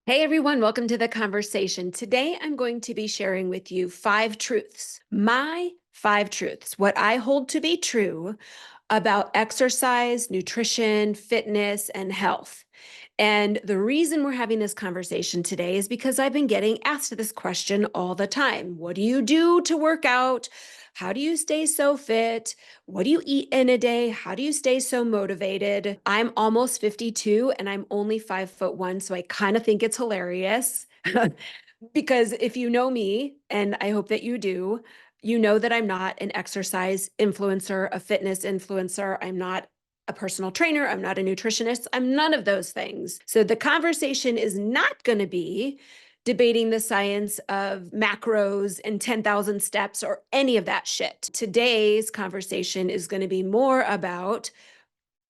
Hey everyone, welcome to the conversation. Today I'm going to be sharing with you 5 truths. My 5 truths, what I hold to be true about exercise, nutrition, fitness, and health. And the reason we're having this conversation today is because I've been getting asked this question all the time. What do you do to work out? How do you stay so fit? What do you eat in a day? How do you stay so motivated? I'm almost 52 and I'm only 5'1", so I kind of think it's hilarious. Because if you know me, and I hope that you do, you know that I'm not an exercise influencer, a fitness influencer. I'm not a personal trainer. I'm not a nutritionist. I'm none of those things. So the conversation is not going to be debating the science of macros and 10,000 steps or any of that shit. Today's conversation is going to be more about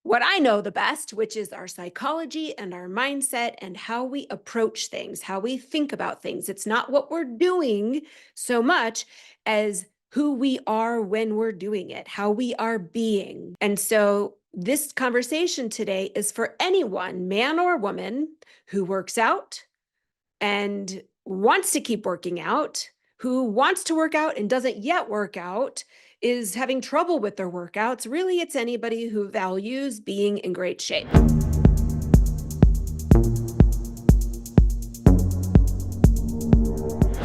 what I know the best, which is our psychology and our mindset and how we approach things, how we think about things. It's not what we're doing so much as who we are when we're doing it, how we are being. And so this conversation today is for anyone, man or woman, who works out and wants to keep working out, who wants to work out and doesn't yet work out, is having trouble with their workouts. Really, it's anybody who values being in great shape.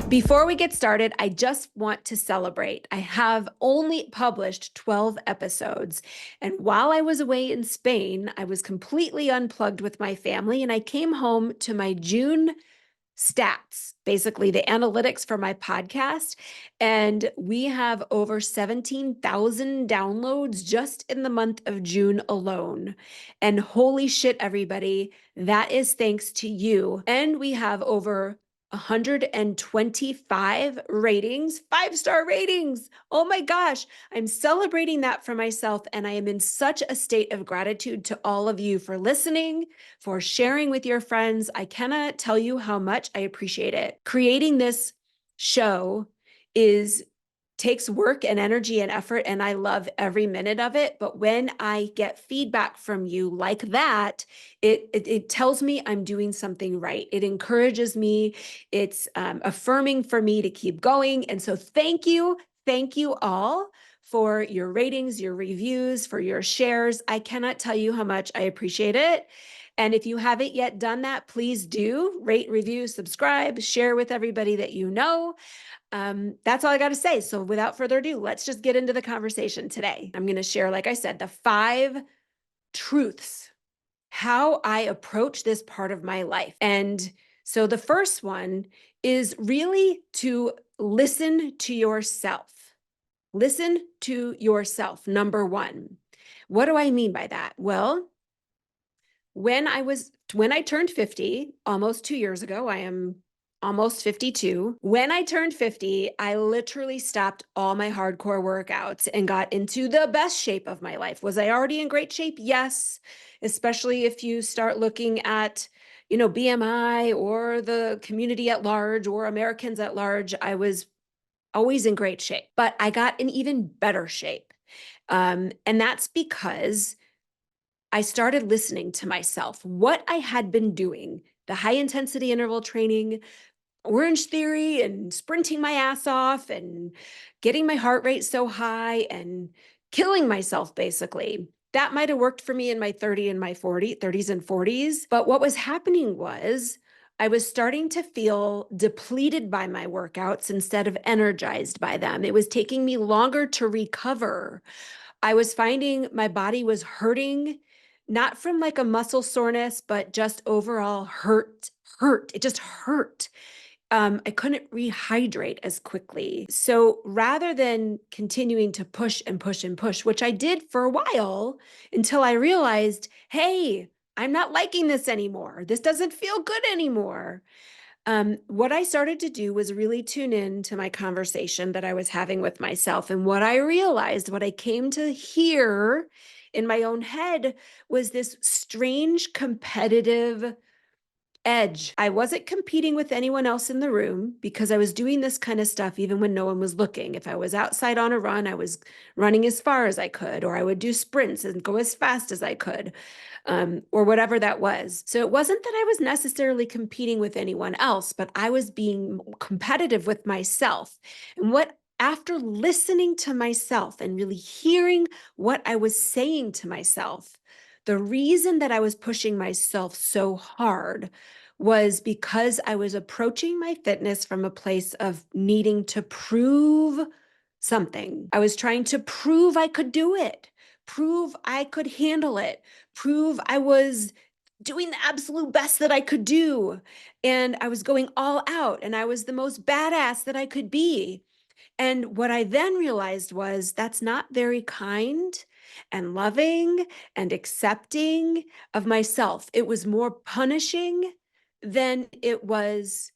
Before we get started, I just want to celebrate. I have only published 12 episodes. And while I was away in Spain, I was completely unplugged with my family, and I came home to my June stats, basically the analytics for my podcast. And we have over 17,000 downloads just in the month of June alone. And holy shit, everybody, that is thanks to you. And we have over 125 ratings, 5-star ratings. Oh my gosh, I'm celebrating that for myself. And I am in such a state of gratitude to all of you for listening, for sharing with your friends. I cannot tell you how much I appreciate it. Creating this show takes work and energy and effort, and I love every minute of it. But when I get feedback from you like that, it tells me I'm doing something right. It encourages me. It's affirming for me to keep going. And so thank you all for your ratings, your reviews, for your shares. I cannot tell you how much I appreciate it. And if you haven't yet done that, please do rate, review, subscribe, share with everybody that you know. That's all I got to say. So without further ado, let's just get into the conversation today. I'm going to share, like I said, the 5 truths, how I approach this part of my life. And so the first one is really to listen to yourself. Listen to yourself, number one. What do I mean by that? Well, when I turned 50, almost 2 years ago, I am almost 52. When I turned 50, I literally stopped all my hardcore workouts and got into the best shape of my life. Was I already in great shape? Yes, especially if you start looking at, BMI or the community at large or Americans at large. I was always in great shape, but I got in even better shape. And that's because I started listening to myself, what I had been doing, the high intensity interval training, Orange Theory, and sprinting my ass off and getting my heart rate so high and killing myself, basically. That might have worked for me in my 30s and 40s. But what was happening was I was starting to feel depleted by my workouts instead of energized by them. It was taking me longer to recover. I was finding my body was hurting, not from like a muscle soreness, but just overall hurt. It just hurt. I couldn't rehydrate as quickly. So rather than continuing to push and push and push, which I did for a while until I realized, hey, I'm not liking this anymore. This doesn't feel good anymore. What I started to do was really tune in to my conversation that I was having with myself. And what I realized, what I came to hear in my own head was this strange competitive edge. I wasn't competing with anyone else in the room because I was doing this kind of stuff even when no one was looking. If I was outside on a run, I was running as far as I could, or I would do sprints and go as fast as I could, or whatever that was. So it wasn't that I was necessarily competing with anyone else, but I was being competitive with myself. And after listening to myself and really hearing what I was saying to myself, the reason that I was pushing myself so hard was because I was approaching my fitness from a place of needing to prove something. I was trying to prove I could do it, prove I could handle it, prove I was doing the absolute best that I could do. And I was going all out, and I was the most badass that I could be. And what I then realized was that's not very kind and loving and accepting of myself. It was more punishing than it was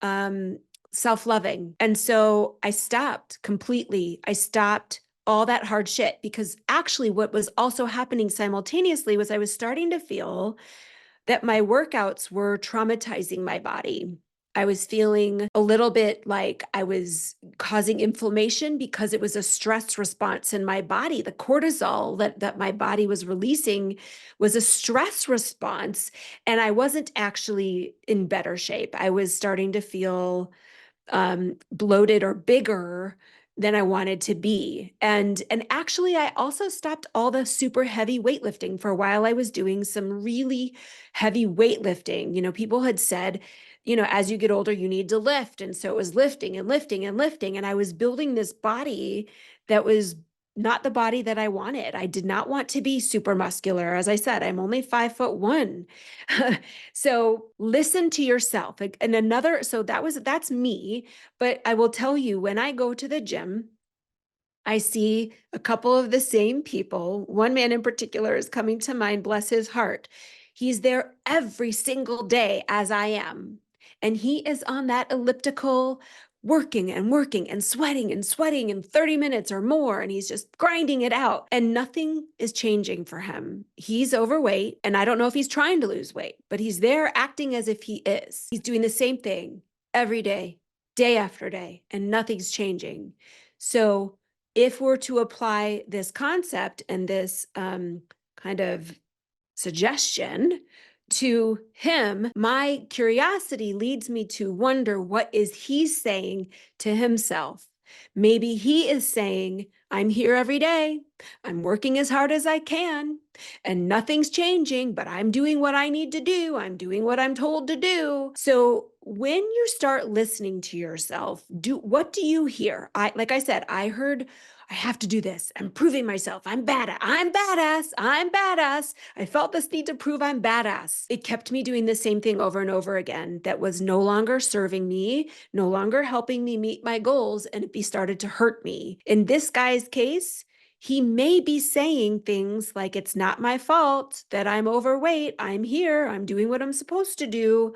um, self-loving. And so I stopped completely. I stopped all that hard shit, because actually what was also happening simultaneously was I was starting to feel that my workouts were traumatizing my body. I was feeling a little bit like I was causing inflammation because it was a stress response in my body. The cortisol that my body was releasing was a stress response, and I wasn't actually in better shape. I was starting to feel bloated or bigger than I wanted to be. And actually, I also stopped all the super heavy weightlifting for a while. I was doing some really heavy weightlifting. People had said, as you get older, you need to lift. And so it was lifting and lifting and lifting. And I was building this body that was not the body that I wanted. I did not want to be super muscular. As I said, I'm only 5'1". So listen to yourself. So that's me. But I will tell you, when I go to the gym, I see a couple of the same people. One man in particular is coming to mind, bless his heart. He's there every single day as I am. And he is on that elliptical, working and working and sweating in 30 minutes or more. And he's just grinding it out. And nothing is changing for him. He's overweight. And I don't know if he's trying to lose weight, but he's there acting as if he is. He's doing the same thing every day after day, and nothing's changing. So if we're to apply this concept and this kind of suggestion to him, my curiosity leads me to wonder, what is he saying to himself? Maybe he is saying, I'm here every day. I'm working as hard as I can, and nothing's changing, but I'm doing what I need to do. I'm doing what I'm told to do. So when you start listening to yourself, what do you hear? Like I said, I heard, I have to do this. I'm proving myself. I'm badass. I'm badass. I'm badass. I felt this need to prove I'm badass. It kept me doing the same thing over and over again. That was no longer serving me, no longer helping me meet my goals, and it started to hurt me. In this guy's case, he may be saying things like, it's not my fault that I'm overweight. I'm here. I'm doing what I'm supposed to do.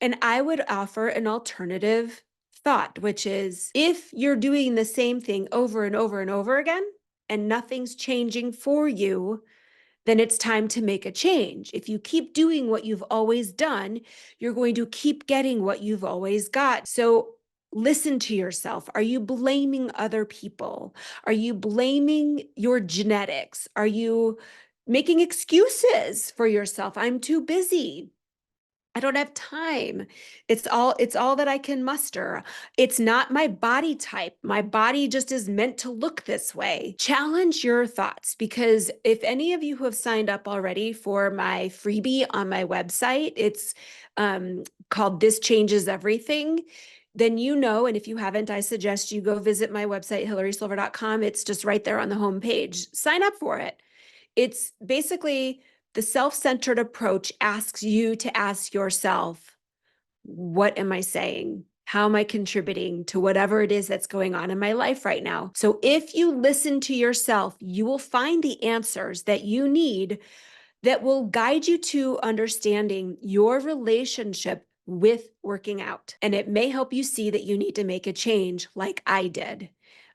And I would offer an alternative thought, which is, if you're doing the same thing over and over and over again, and nothing's changing for you, then it's time to make a change. If you keep doing what you've always done, you're going to keep getting what you've always got. So listen to yourself. Are you blaming other people? Are you blaming your genetics? Are you making excuses for yourself? I'm too busy. I don't have time. It's all that I can muster. It's not my body type. My body just is meant to look this way. Challenge your thoughts, because if any of you who have signed up already for my freebie on my website, it's called This Changes Everything, then and if you haven't, I suggest you go visit my website, hilarysilver.com. It's just right there on the homepage. Sign up for it. It's basically, the self-centered approach asks you to ask yourself, what am I saying? How am I contributing to whatever it is that's going on in my life right now? So if you listen to yourself, you will find the answers that you need that will guide you to understanding your relationship with working out. And it may help you see that you need to make a change, like I did.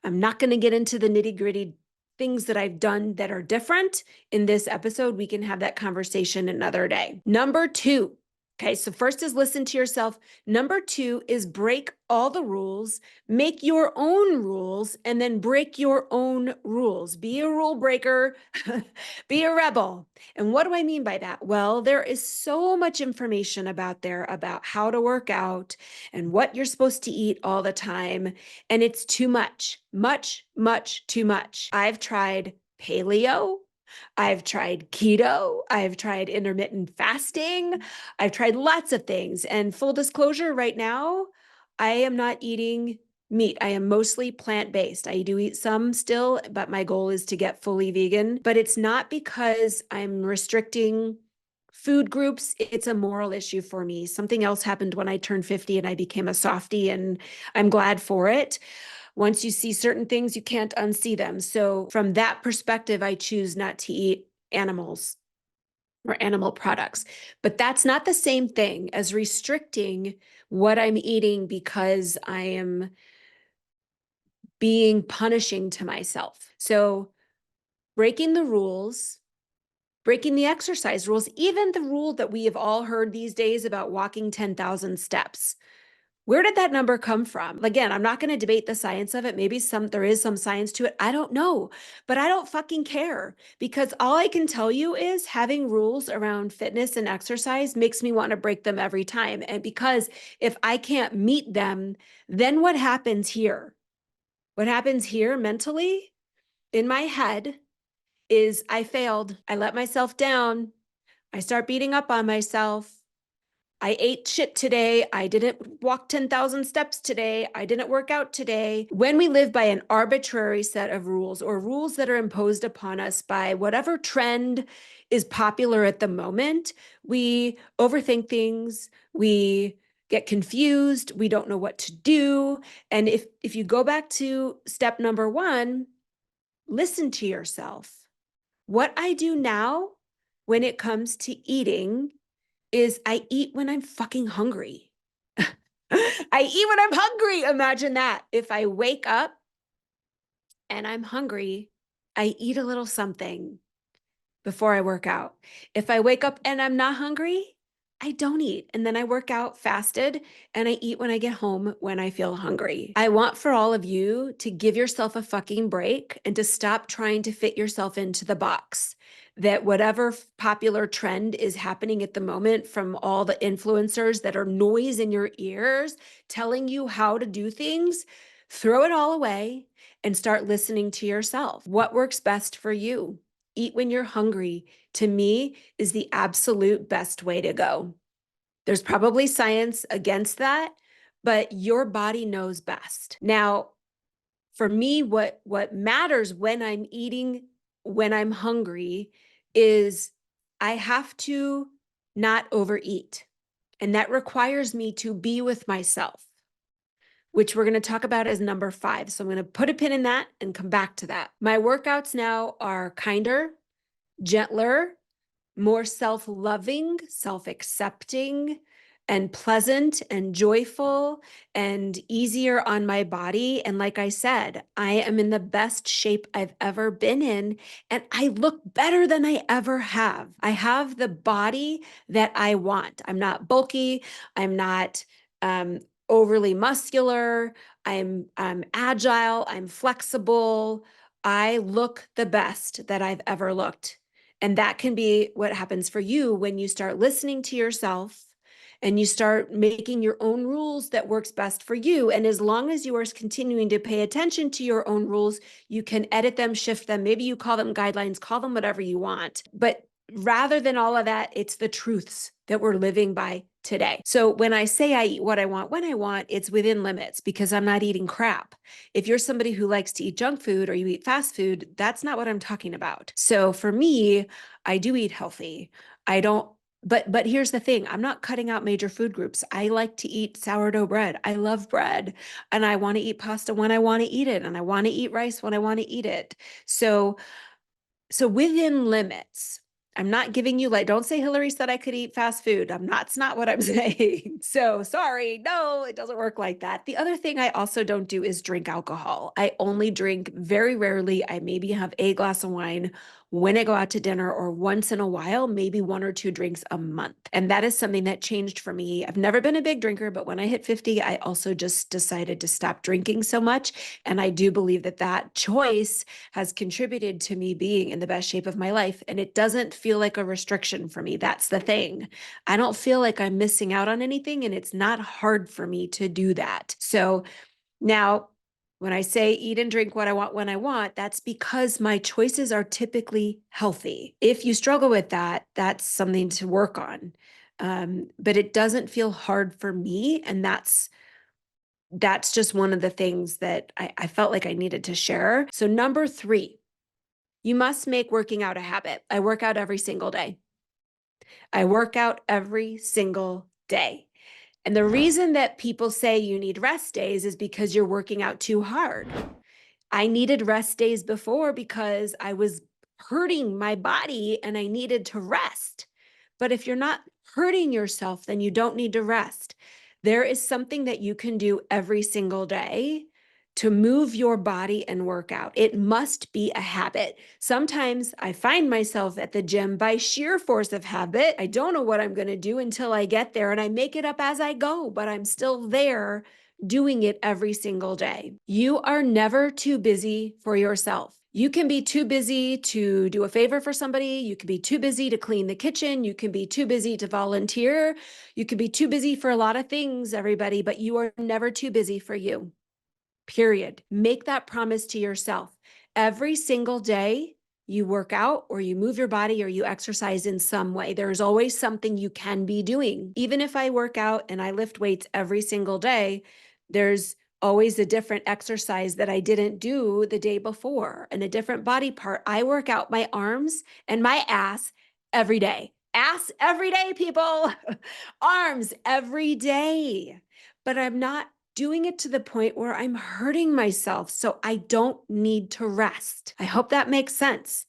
I'm not going to get into the nitty-gritty things that I've done that are different in this episode. We can have that conversation another day. Number 2, Okay, so first is listen to yourself. Number two is break all the rules, make your own rules, and then break your own rules. Be a rule breaker, be a rebel. And what do I mean by that? Well, there is so much information about there about how to work out and what you're supposed to eat all the time. And it's too much, much too much. I've tried paleo. I've tried keto. I've tried intermittent fasting. I've tried lots of things. And full disclosure, right now, I am not eating meat. I am mostly plant-based. I do eat some still, but my goal is to get fully vegan. But it's not because I'm restricting food groups. It's a moral issue for me. Something else happened when I turned 50 and I became a softie, and I'm glad for it. Once you see certain things, you can't unsee them. So from that perspective, I choose not to eat animals or animal products. But that's not the same thing as restricting what I'm eating because I am being punishing to myself. So breaking the rules, breaking the exercise rules, even the rule that we have all heard these days about walking 10,000 steps. Where did that number come from? Again, I'm not going to debate the science of it. Maybe there is some science to it. I don't know, but I don't fucking care, because all I can tell you is having rules around fitness and exercise makes me want to break them every time. And because if I can't meet them, then what happens here? What happens here mentally in my head is I failed. I let myself down. I start beating up on myself. I ate shit today. I didn't walk 10,000 steps today. I didn't work out today. When we live by an arbitrary set of rules, or rules that are imposed upon us by whatever trend is popular at the moment, we overthink things. We get confused. We don't know what to do. And if you go back to step number one, listen to yourself. What I do now when it comes to eating is I eat when I'm fucking hungry. I eat when I'm hungry. Imagine that. If I wake up and I'm hungry, I eat a little something before I work out. If I wake up and I'm not hungry, I don't eat. And then I work out fasted and I eat when I get home when I feel hungry. I want for all of you to give yourself a fucking break and to stop trying to fit yourself into the box. That whatever popular trend is happening at the moment from all the influencers that are noise in your ears telling you how to do things, throw it all away and start listening to yourself. What works best for you? Eat when you're hungry, to me, is the absolute best way to go. There's probably science against that, but your body knows best. Now, for me, what matters when I'm eating, when I'm hungry, is I have to not overeat. And that requires me to be with myself, which we're going to talk about as number 5. So I'm going to put a pin in that and come back to that. My workouts now are kinder, gentler, more self-loving, self-accepting, and pleasant and joyful and easier on my body. And like I said, I am in the best shape I've ever been in, and I look better than I ever have. I have the body that I want. I'm not bulky. I'm not overly muscular. I'm agile. I'm flexible. I look the best that I've ever looked. And that can be what happens for you when you start listening to yourself and you start making your own rules that works best for you. And as long as you are continuing to pay attention to your own rules, you can edit them, shift them. Maybe you call them guidelines, call them whatever you want. But rather than all of that, it's the truths that we're living by today. So when I say I eat what I want, when I want, it's within limits because I'm not eating crap. If you're somebody who likes to eat junk food or you eat fast food, that's not what I'm talking about. So for me, I do eat healthy. I don't, but here's the thing. I'm not cutting out major food groups. I like to eat sourdough bread. I love bread, and I want to eat pasta when I want to eat it. And I want to eat rice when I want to eat it. So within limits. I'm not giving you, like, don't say Hilary said I could eat fast food. It's not what I'm saying. So sorry, no, it doesn't work like that. The other thing I also don't do is drink alcohol. I only drink very rarely. I maybe have a glass of wine when I go out to dinner, or once in a while, maybe 1 or 2 drinks a month. And that is something that changed for me. I've never been a big drinker, but when I hit 50, I also just decided to stop drinking so much. And I do believe that that choice has contributed to me being in the best shape of my life. And it doesn't feel like a restriction for me. That's the thing. I don't feel like I'm missing out on anything, and it's not hard for me to do that. So now, when I say eat and drink what I want when I want, that's because my choices are typically healthy. If you struggle with that, that's something to work on. But it doesn't feel hard for me. And that's just one of the things that I felt like I needed to share. So number 3, you must make working out a habit. I work out every single day. I work out every single day. And the reason that people say you need rest days is because you're working out too hard. I needed rest days before because I was hurting my body and I needed to rest. But if you're not hurting yourself, then you don't need to rest. There is something that you can do every single day to move your body and work out. It must be a habit. Sometimes I find myself at the gym by sheer force of habit. I don't know what I'm going to do until I get there, and I make it up as I go, but I'm still there doing it every single day. You are never too busy for yourself. You can be too busy to do a favor for somebody. You can be too busy to clean the kitchen. You can be too busy to volunteer. You can be too busy for a lot of things, everybody, but you are never too busy for you. Period. Make that promise to yourself. Every single day, you work out or you move your body or you exercise in some way. There's always something you can be doing. Even if I work out and I lift weights every single day, there's always a different exercise that I didn't do the day before and a different body part. I work out my arms and my ass every day. Ass every day, people. Arms every day. But I'm not doing it to the point where I'm hurting myself, so I don't need to rest. I hope that makes sense.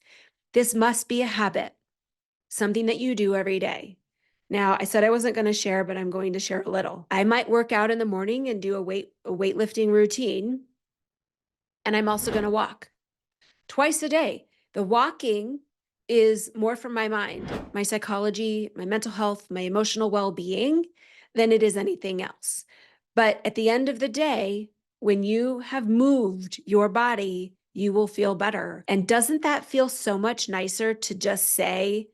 This must be a habit, something that you do every day. Now, I said I wasn't going to share, but I'm going to share a little. I might work out in the morning and do a weightlifting routine, and I'm also going to walk twice a day. The walking is more for my mind, my psychology, my mental health, my emotional well-being than it is anything else. But at the end of the day, when you have moved your body, you will feel better. And doesn't that feel so much nicer to just say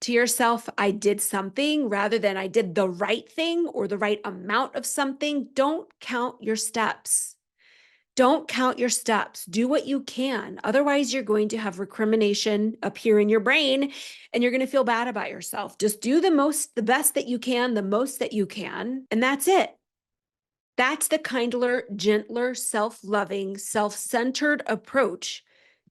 to yourself, I did something rather than I did the right thing or the right amount of something? Don't count your steps. Don't count your steps. Do what you can. Otherwise, you're going to have recrimination appear in your brain and you're going to feel bad about yourself. Just do the best that you can, the most that you can, and that's it. That's the kinder, gentler, self-loving, self-centered approach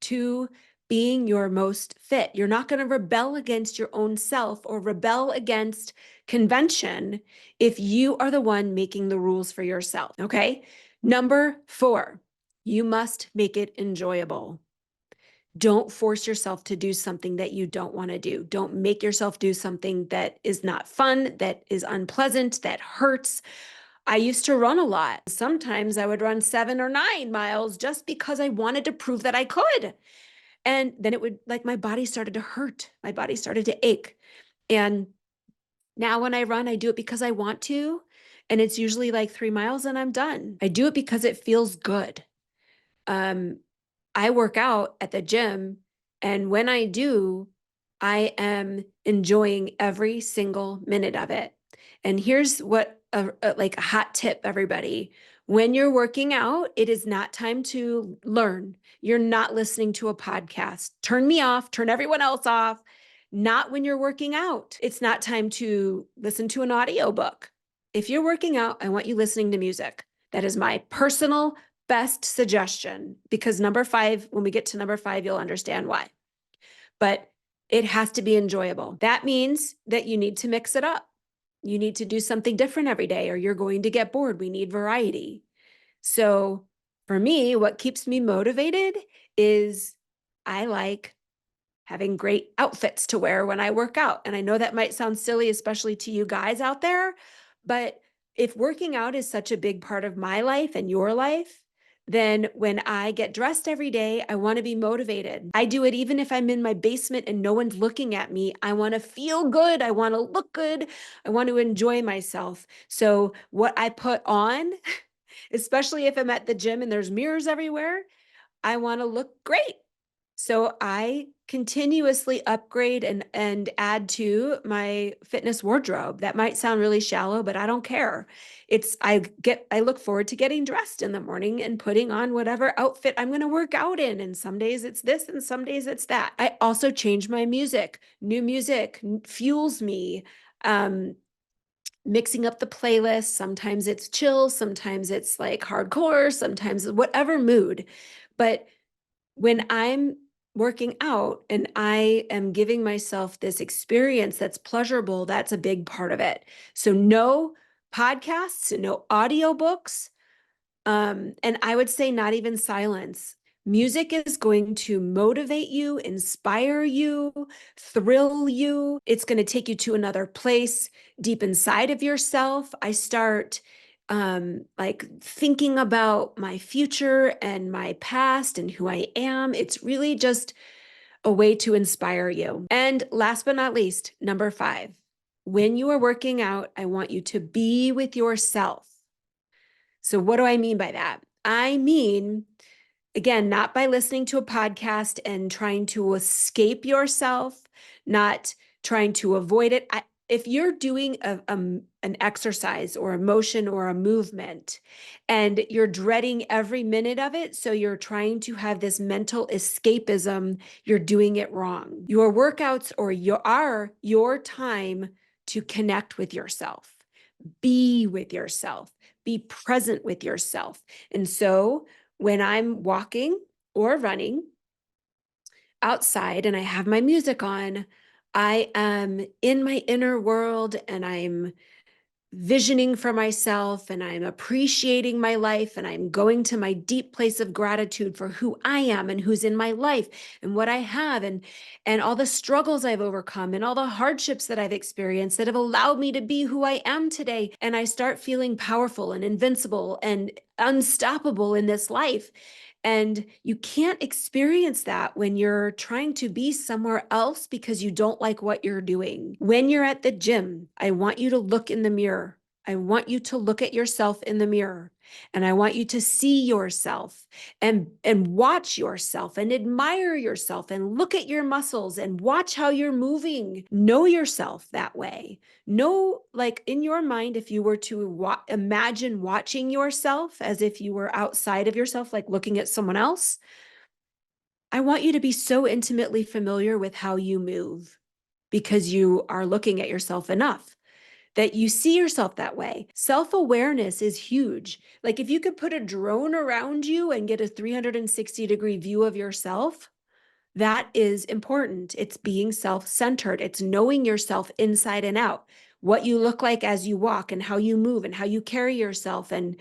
to being your most fit. You're not going to rebel against your own self or rebel against convention if you are the one making the rules for yourself, okay? Number 4, you must make it enjoyable. Don't force yourself to do something that you don't want to do. Don't make yourself do something that is not fun, that is unpleasant, that hurts. I used to run a lot. Sometimes I would run 7 or 9 miles just because I wanted to prove that I could. And then it would, like, my body started to hurt. My body started to ache. And now when I run, I do it because I want to. And it's usually like 3 miles and I'm done. I do it because it feels good. I work out at the gym, and when I do, I am enjoying every single minute of it. And here's what like a hot tip, everybody. When you're working out, it is not time to learn. You're not listening to a podcast. Turn me off, turn everyone else off. Not when you're working out. It's not time to listen to an audiobook. If you're working out, I want you listening to music. That is my personal best suggestion, because number 5, when we get to number 5, you'll understand why. But it has to be enjoyable. That means that you need to mix it up. You need to do something different every day or you're going to get bored. We need variety. So for me, what keeps me motivated is I like having great outfits to wear when I work out. And I know that might sound silly, especially to you guys out there, but if working out is such a big part of my life and your life, then when I get dressed every day, I want to be motivated. I do it even if I'm in my basement and no one's looking at me. I want to feel good. I want to look good. I want to enjoy myself. So what I put on, especially if I'm at the gym and there's mirrors everywhere, I want to look great. So I continuously upgrade and add to my fitness wardrobe. That might sound really shallow, but I don't care. I look forward to getting dressed in the morning and putting on whatever outfit I'm going to work out in. And some days it's this and some days it's that. I also change my music. New music fuels me. Mixing up the playlist. Sometimes it's chill, sometimes it's like hardcore, sometimes whatever mood. But when I'm working out and I am giving myself this experience that's pleasurable, that's a big part of it. So no podcasts, no audiobooks, and I would say not even silence. Music is going to motivate you, inspire you, thrill you. It's going to take you to another place deep inside of yourself. I start like thinking about my future and my past and who I am. It's really just a way to inspire you. And last but not least, number 5, when you are working out, I want you to be with yourself. So what do I mean by that? I mean, again, not by listening to a podcast and trying to escape yourself, not trying to avoid it. If you're doing an exercise or a motion or a movement and you're dreading every minute of it, so you're trying to have this mental escapism, you're doing it wrong. Your workouts are your time to connect with yourself. Be with yourself, be present with yourself. And so when I'm walking or running outside and I have my music on, I am in my inner world and I'm visioning for myself and I'm appreciating my life and I'm going to my deep place of gratitude for who I am and who's in my life and what I have and all the struggles I've overcome and all the hardships that I've experienced that have allowed me to be who I am today. And I start feeling powerful and invincible and unstoppable in this life. And you can't experience that when you're trying to be somewhere else because you don't like what you're doing. When you're at the gym, I want you to look in the mirror. I want you to look at yourself in the mirror. And I want you to see yourself and watch yourself and admire yourself and look at your muscles and watch how you're moving. Know yourself that way. Know, like in your mind, if you were to imagine watching yourself as if you were outside of yourself, like looking at someone else, I want you to be so intimately familiar with how you move because you are looking at yourself enough that you see yourself that way. Self-awareness is huge. Like if you could put a drone around you and get a 360-degree view of yourself, that is important. It's being self-centered. It's knowing yourself inside and out, what you look like as you walk and how you move and how you carry yourself and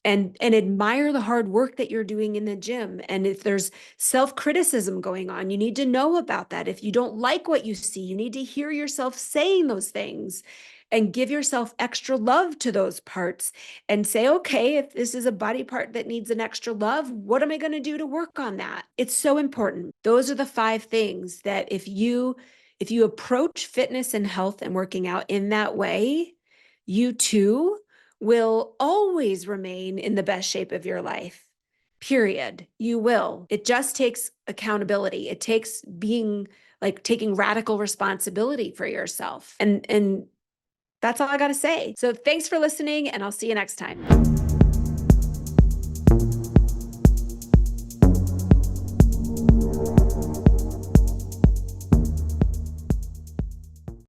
admire the hard work that you're doing in the gym. And if there's self-criticism going on, you need to know about that. If you don't like what you see, you need to hear yourself saying those things and give yourself extra love to those parts and say, okay, if this is a body part that needs an extra love, what am I going to do to work on that? It's so important. Those are the 5 things that if you approach fitness and health and working out in that way, you too will always remain in the best shape of your life. Period. You will. It just takes accountability. It takes being like taking radical responsibility for yourself. And that's all I got to say. So thanks for listening, and I'll see you next time.